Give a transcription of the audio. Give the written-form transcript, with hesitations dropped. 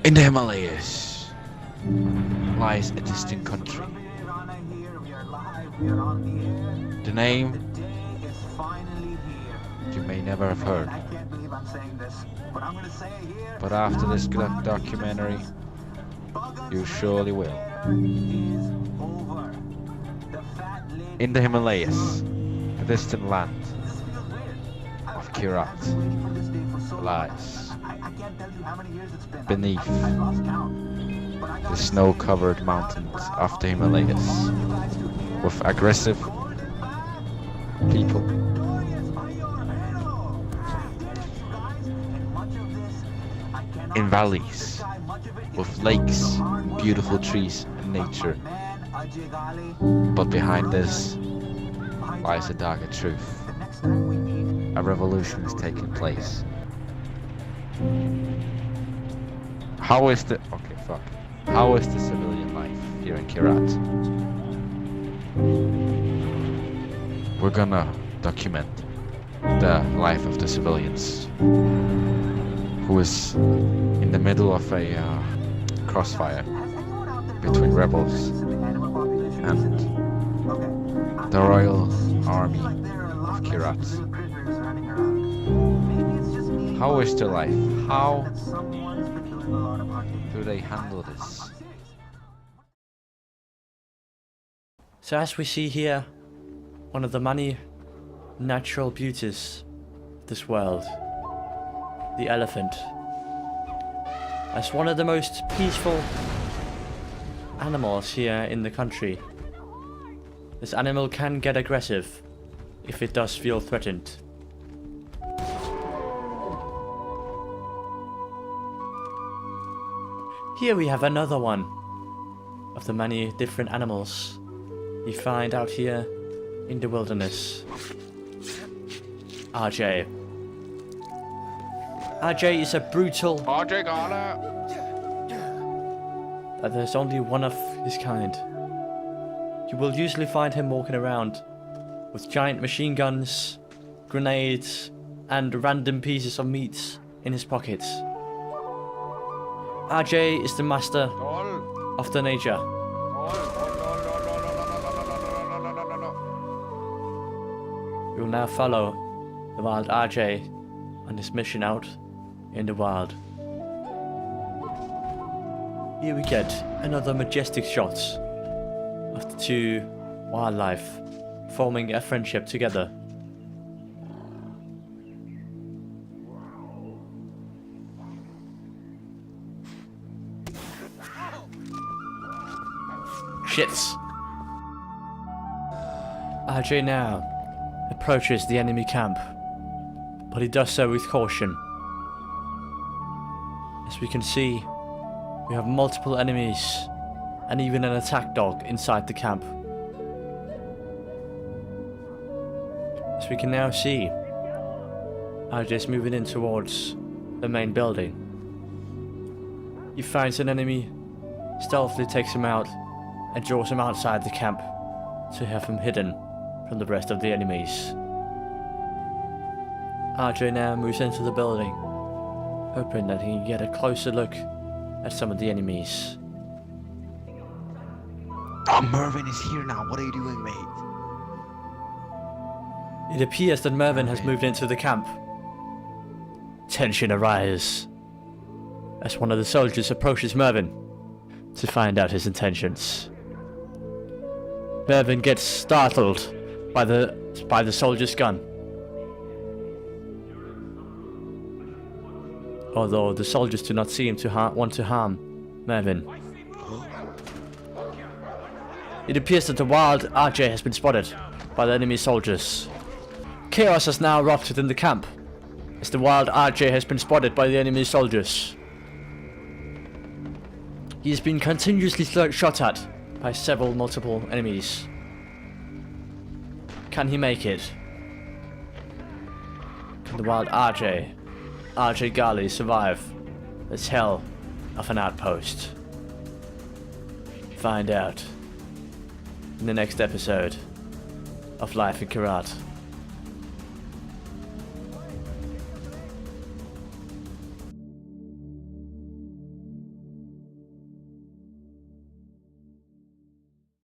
In the Himalayas lies a distant country. The name you may never have heard. But after this documentary, you surely will. In the Himalayas, the distant land of Kyrat lies beneath the snow-covered mountains of the Himalayas, with aggressive people. In valleys, with lakes, beautiful trees and nature. But behind this lies a darker truth. A revolution is taking place. How is the civilian life here in Kyrat? We're gonna document the life of the civilians, who is in the middle of a crossfire between rebels and the Royal Army of Kyrat. How is their life? How do they handle this? So as we see here, one of the many natural beauties of this world, the elephant. As one of the most peaceful animals here in the country, this animal can get aggressive if it does feel threatened. Here we have another one of the many different animals you find out here in the wilderness. Ajay. Ajay is a brutal... Ajay Ghale! That there's only one of his kind. You will usually find him walking around with giant machine guns, grenades, and random pieces of meat in his pockets. Ajay is the master of the nature. We will now follow the wild Ajay on his mission out in the wild. Here we get another majestic shot of the two wildlife forming a friendship together. Shits! Ajay now approaches the enemy camp, but he does so with caution. As we can see, we have multiple enemies and even an attack dog inside the camp. As we can now see, Ajay's moving in towards the main building. He finds an enemy, stealthily takes him out, and draws him outside the camp to have him hidden from the rest of the enemies. Ajay now moves into the building, hoping that he can get a closer look at some of the enemies. Oh, Mervin is here now. What are you doing, mate? It appears that Mervin has moved into the camp. Tension arises as one of the soldiers approaches Mervin to find out his intentions. Mervin gets startled by the soldier's gun. Although the soldiers do not seem to want to harm Mervin. It appears that the wild Ajay has been spotted by the enemy soldiers. Chaos has now erupted in the camp, as the wild Ajay has been spotted by the enemy soldiers. He has been continuously shot at by multiple enemies. Can he make it? Can the wild Ajay Ghale survive this hell of an outpost? Find out in the next episode of Life in Kyrat.